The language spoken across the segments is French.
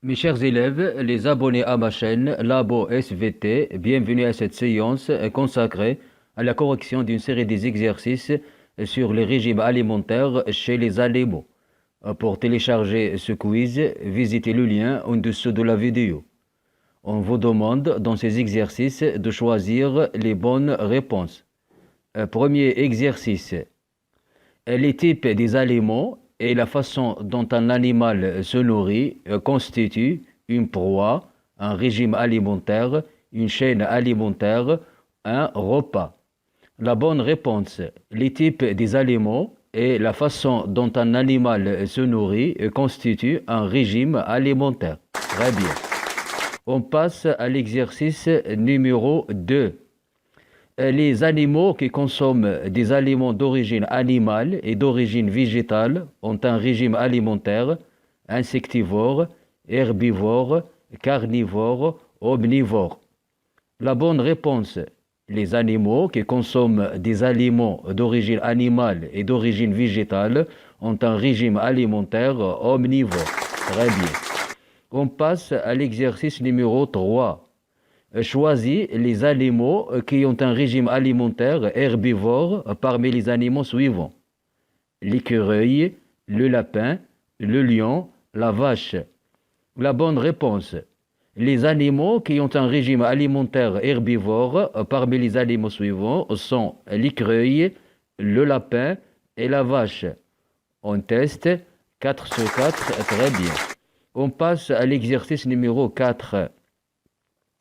Mes chers élèves, les abonnés à ma chaîne Labo SVT, bienvenue à cette séance consacrée à la correction d'une série des exercices sur les régimes alimentaires chez les animaux. Pour télécharger ce quiz, visitez le lien en dessous de la vidéo. On vous demande dans ces exercices de choisir les bonnes réponses. Premier exercice. Les types des aliments et la façon dont un animal se nourrit constituent une proie, un régime alimentaire, une chaîne alimentaire, un repas. La bonne réponse. Les types des aliments et la façon dont un animal se nourrit constituent un régime alimentaire. Très bien. On passe à l'exercice numéro 2. Les animaux qui consomment des aliments d'origine animale et d'origine végétale ont un régime alimentaire insectivore, herbivore, carnivore, omnivore. La bonne réponse. Les animaux qui consomment des aliments d'origine animale et d'origine végétale ont un régime alimentaire omnivore. Très bien. On passe à l'exercice numéro 3. Choisis les animaux qui ont un régime alimentaire herbivore parmi les animaux suivants. L'écureuil, le lapin, le lion, la vache. La bonne réponse. Les animaux qui ont un régime alimentaire herbivore parmi les animaux suivants sont l'écureuil, le lapin et la vache. On teste 4 sur 4, très bien. On passe à l'exercice numéro 4.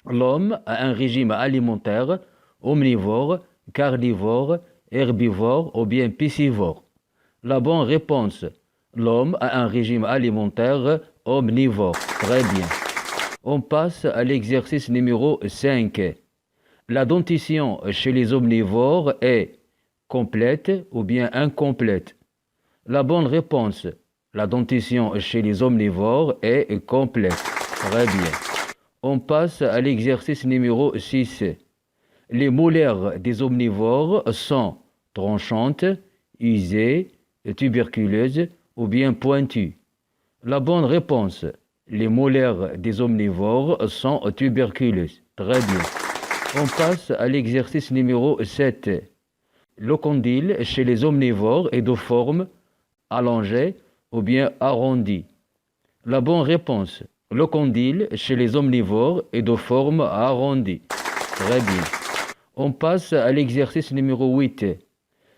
L'homme a un régime alimentaire omnivore, carnivore, herbivore ou bien piscivore. La bonne réponse. L'homme a un régime alimentaire omnivore. Très bien. On passe à l'exercice numéro 5. La dentition chez les omnivores est complète ou bien incomplète. La bonne réponse. La dentition chez les omnivores est complète. Très bien. On passe à l'exercice numéro 6. Les molaires des omnivores sont tranchantes, usées, tuberculeuses ou bien pointues. La bonne réponse. Les molaires des omnivores sont tuberculeuses. Très bien. On passe à l'exercice numéro 7. Le condyle chez les omnivores est de forme allongée ou bien arrondie. La bonne réponse. Le condyle chez les omnivores est de forme arrondie. Très bien. On passe à l'exercice numéro 8.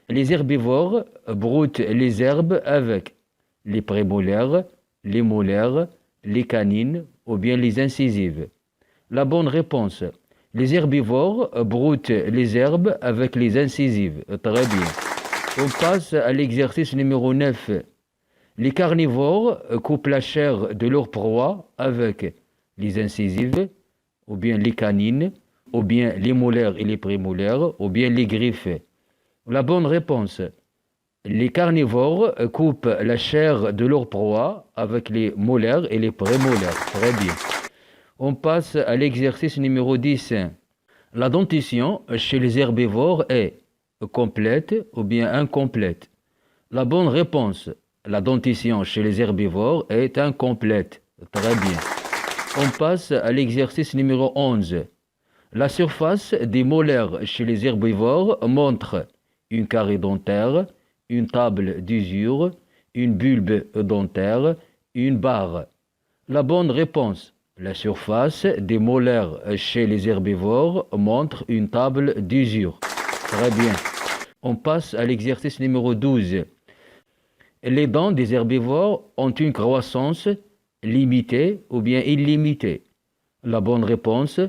Les herbivores broutent les herbes avec les prémolaires, les molaires, les canines ou bien les incisives. La bonne réponse. Les herbivores broutent les herbes avec les incisives. Très bien. On passe à l'exercice numéro 9. Les carnivores coupent la chair de leur proie avec les incisives, ou bien les canines, ou bien les molaires et les prémolaires, ou bien les griffes. La bonne réponse. Les carnivores coupent la chair de leur proie avec les molaires et les prémolaires. Très bien. On passe à l'exercice numéro 10. La dentition chez les herbivores est complète ou bien incomplète. La bonne réponse. La dentition chez les herbivores est incomplète. Très bien. On passe à l'exercice numéro 11. La surface des molaires chez les herbivores montre une carie dentaire, une table d'usure, une bulbe dentaire, une barre. La bonne réponse. La surface des molaires chez les herbivores montre une table d'usure. Très bien. On passe à l'exercice numéro 12. Les dents des herbivores ont une croissance limitée ou bien illimitée. La bonne réponse.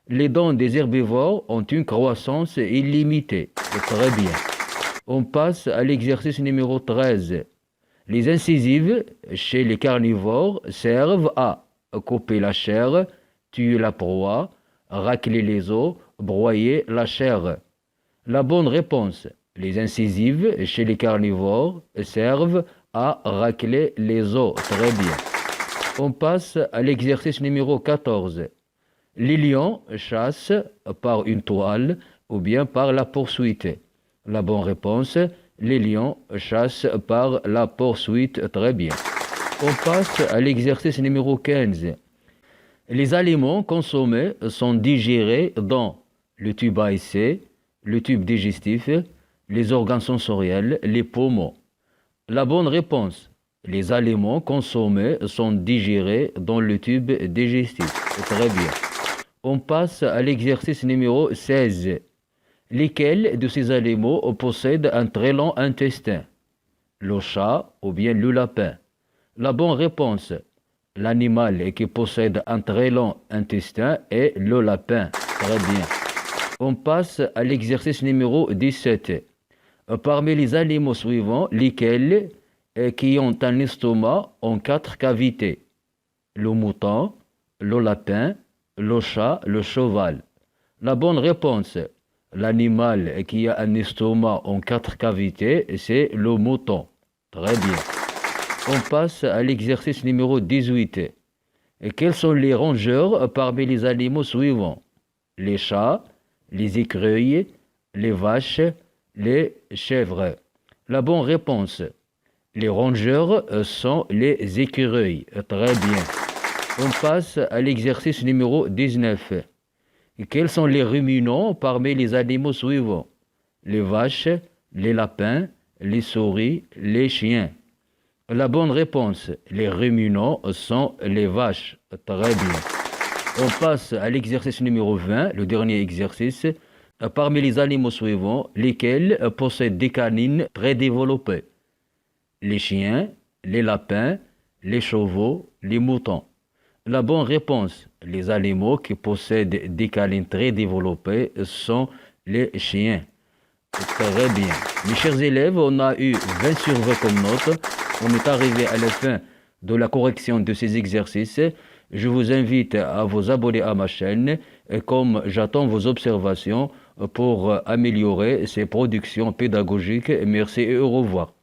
Les dents des herbivores ont une croissance illimitée. Très bien. On passe à l'exercice numéro 13. Les incisives chez les carnivores servent à couper la chair, tuer la proie, racler les os, broyer la chair. La bonne réponse. Les incisives chez les carnivores servent à racler les os. Très bien. On passe à l'exercice numéro 14. Les lions chassent par une toile ou bien par la poursuite. La bonne réponse. Les lions chassent par la poursuite. Très bien. On passe à l'exercice numéro 15. Les aliments consommés sont digérés dans le tube ASC, le tube digestif, les organes sensoriels, les poumons. La bonne réponse. Les aliments consommés sont digérés dans le tube digestif. Très bien. On passe à l'exercice numéro 16. Lesquels de ces animaux possèdent un très long intestin? Le chat ou bien le lapin? La bonne réponse. L'animal qui possède un très long intestin est le lapin. Très bien. On passe à l'exercice numéro 17. Parmi les animaux suivants, lesquels qui ont un estomac en 4 cavités? Le mouton, le lapin, le chat, le cheval. La bonne réponse. L'animal qui a un estomac en 4 cavités, c'est le mouton. Très bien. On passe à l'exercice numéro 18. Et quels sont les rongeurs parmi les animaux suivants? Les chats, les écureuils, les vaches, les chèvres. La bonne réponse. Les rongeurs sont les écureuils. Très bien. On passe à l'exercice numéro 19. Et quels sont les ruminants parmi les animaux suivants? Les vaches, les lapins, les souris, les chiens. La bonne réponse. Les ruminants sont les vaches. Très bien. On passe à l'exercice numéro 20, le dernier exercice. Parmi les animaux suivants, lesquels possèdent des canines très développées? Les chiens, les lapins, les chevaux, les moutons. La bonne réponse. Les animaux qui possèdent des canines très développées sont les chiens. Très bien. Mes chers élèves, on a eu 20 sur 20 comme note. On est arrivé à la fin de la correction de ces exercices. Je vous invite à vous abonner à ma chaîne, comme j'attends vos observations pour améliorer ces productions pédagogiques. Merci et au revoir.